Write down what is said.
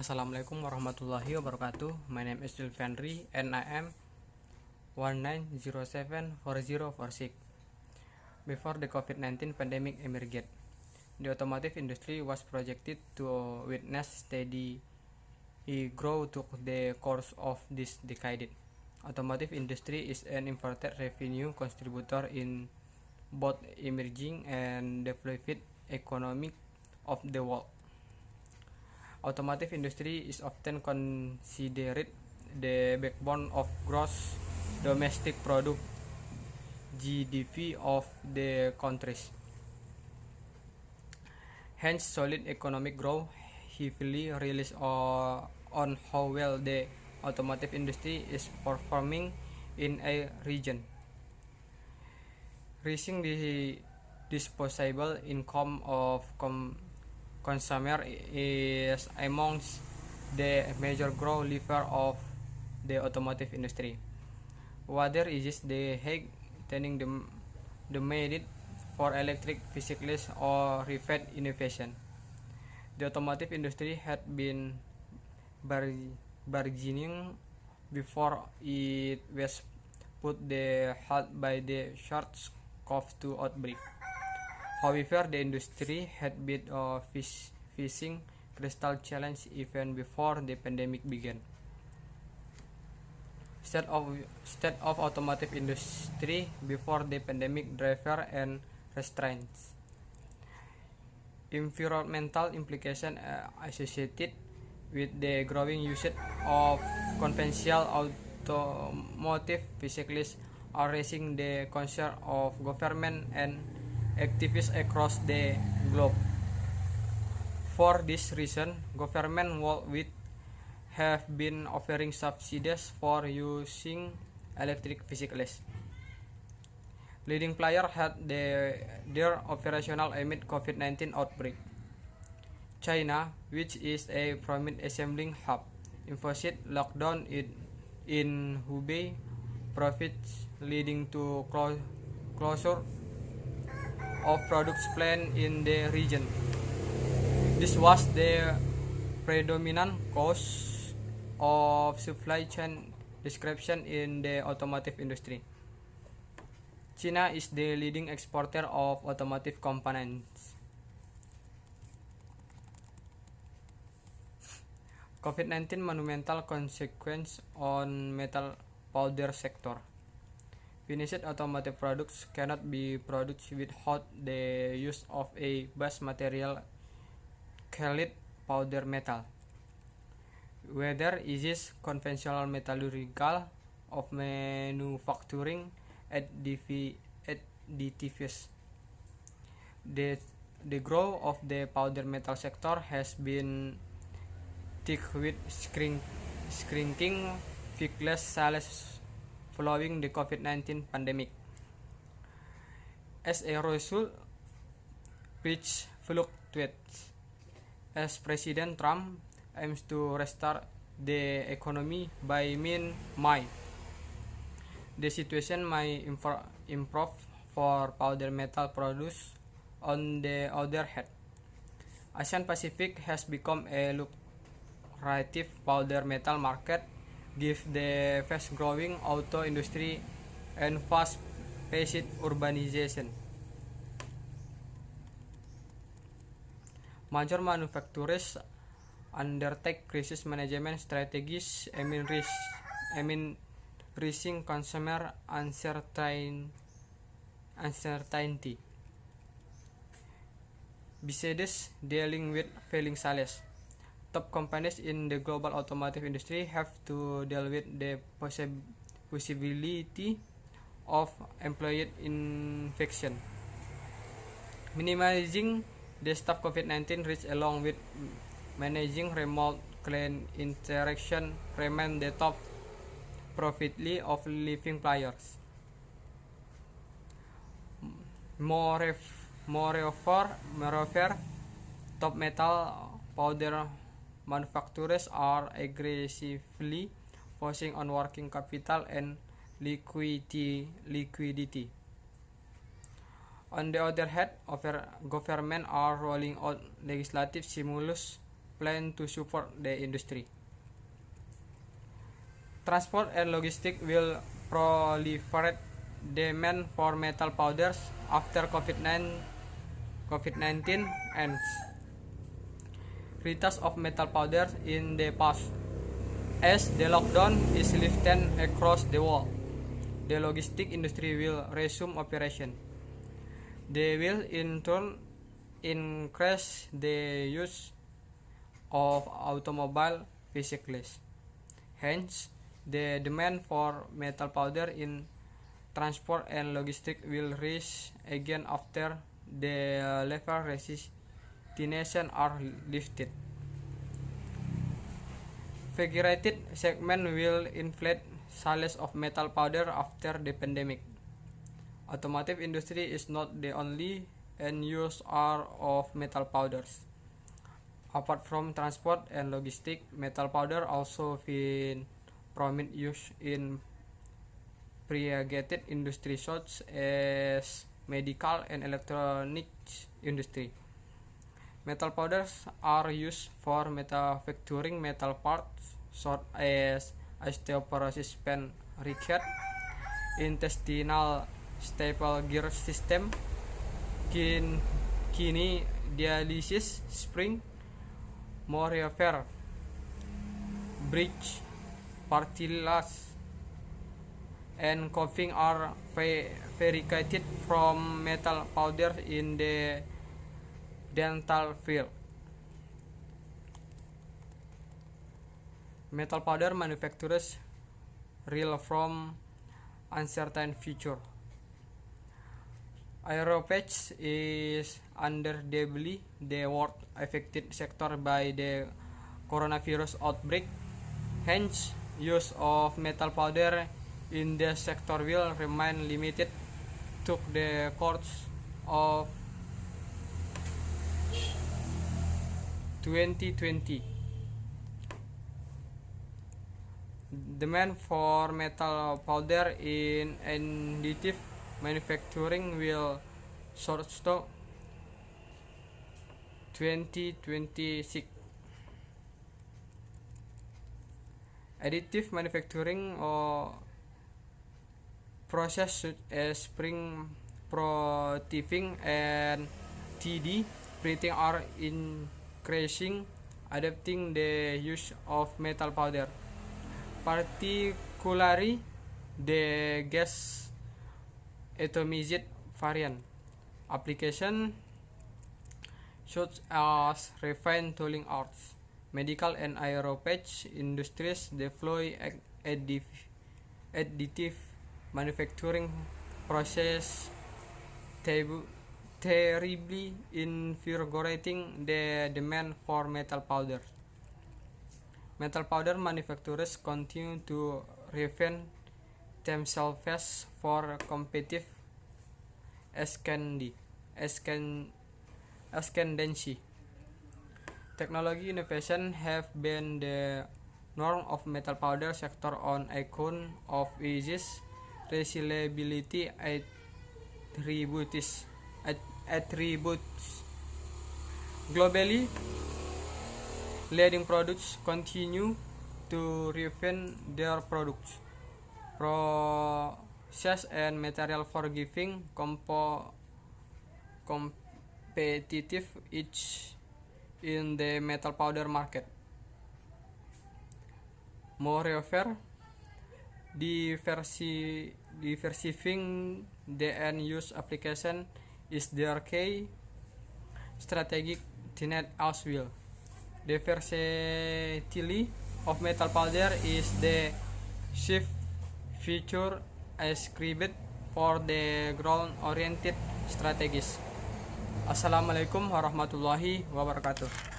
Assalamualaikum warahmatullahi wabarakatuh. My name is Julfenry and I am 19074046. Before the COVID-19 pandemic emerged, the automotive industry was projected to witness steady growth through the course of this decade. Automotive industry is an important revenue contributor in both emerging and developed economy of the world. Automotive industry is often considered the backbone of gross domestic product (GDP) of the countries. Hence, solid economic growth heavily relies on how well the automotive industry is performing in a region. Raising the disposable income of consumer is amongst the major growth lever of the automotive industry. Whether it is the heightening the need for electric vehicles or rapid innovation, the automotive industry had been burgeoning before it was put the halt by the SARS-CoV-2 outbreak. However, the industry had been facing critical challenge even before the pandemic began. State of automotive industry before the pandemic: driver and restraints. Environmental implications associated with the growing usage of conventional automotive vehicles are raising the concern of government and activists across the globe. For this reason, government worldwide have been offering subsidies for using electric vehicles. Leading players had their operational amid COVID-19 outbreak. China, which is a prominent assembling hub, imposed lockdown in Hubei province, leading to closure of products plant in the region. This was the predominant cause of supply chain disruption in the automotive industry. China is the leading exporter of automotive components. COVID-19 monumental consequence on metal powder sector. Finished automotive products cannot be produced without the use of a base material called powder metal. Whether it is conventional metallurgical of manufacturing additives. The growth of the powder metal sector has been thick with shrinking vehicle sales following the COVID-19 pandemic. As a result, which fluctuates as President Trump aims to restart the economy by mid-May. The situation may improve for powder metal products. On the other hand, Asian Pacific has become a lucrative powder metal market given the fast-growing auto industry and fast-paced urbanization. Major manufacturers undertake crisis management strategies amid rising consumer uncertainty. Besides dealing with failing sales, top companies in the global automotive industry have to deal with the possibility of employee infection. Minimizing the staff COVID-19 risk along with managing remote client interaction remain the top priority of living players. Moreover, top metal powder manufacturers are aggressively focusing on working capital and liquidity. On the other hand, government are rolling out legislative stimulus plan to support the industry. Transport and logistics will proliferate demand for metal powders after COVID-19 ends. Retas of metal powders in the past. As the lockdown is lifted across the world, the logistic industry will resume operation. They will in turn increase the use of automobile vehicles. Hence, the demand for metal powder in transport and logistics will rise again after the level restrictions are lifted. Figurated segment will inflate sales of metal powder after the pandemic. Automotive industry is not the only end user of metal powders. Apart from transport and logistics, metal powder also find prominent use in pre-gated industry such as medical and electronics industry. Metal powders are used for manufacturing metal parts such as osteoporosis pen ricket, intestinal staple gear system, kidney dialysis spring, moriofer, bridge, partillas, and coughing are fabricated from metal powder in the dental field. Metal powder manufacturers rely from uncertain future. Aerospace is undoubtedly the worst affected sector by the coronavirus outbreak. Hence, use of metal powder in this sector will remain limited to the course of 2020. Demand for metal powder in additive manufacturing will soar to 2026. Additive manufacturing or process such as spring prototyping and 3D printing are increasing, adapting the use of metal powder, particularly the gas atomized variant. Application such as refined tooling arts, medical and aerospace industries deploy additive manufacturing process terribly invigorating the demand for metal powder. Metal powder manufacturers continue to refine themselves for competitive ascendancy. Technology innovation have been the norm of metal powder sector on account of its reliability attributes. Globally, leading products continue to refine their products, process and material for giving competitive edge in the metal powder market. Moreover, diversifying the end use application is their key strategic tenet as well. The versatility of metal powder is the chief feature ascribed for the ground-oriented strategies. Assalamualaikum warahmatullahi wabarakatuh.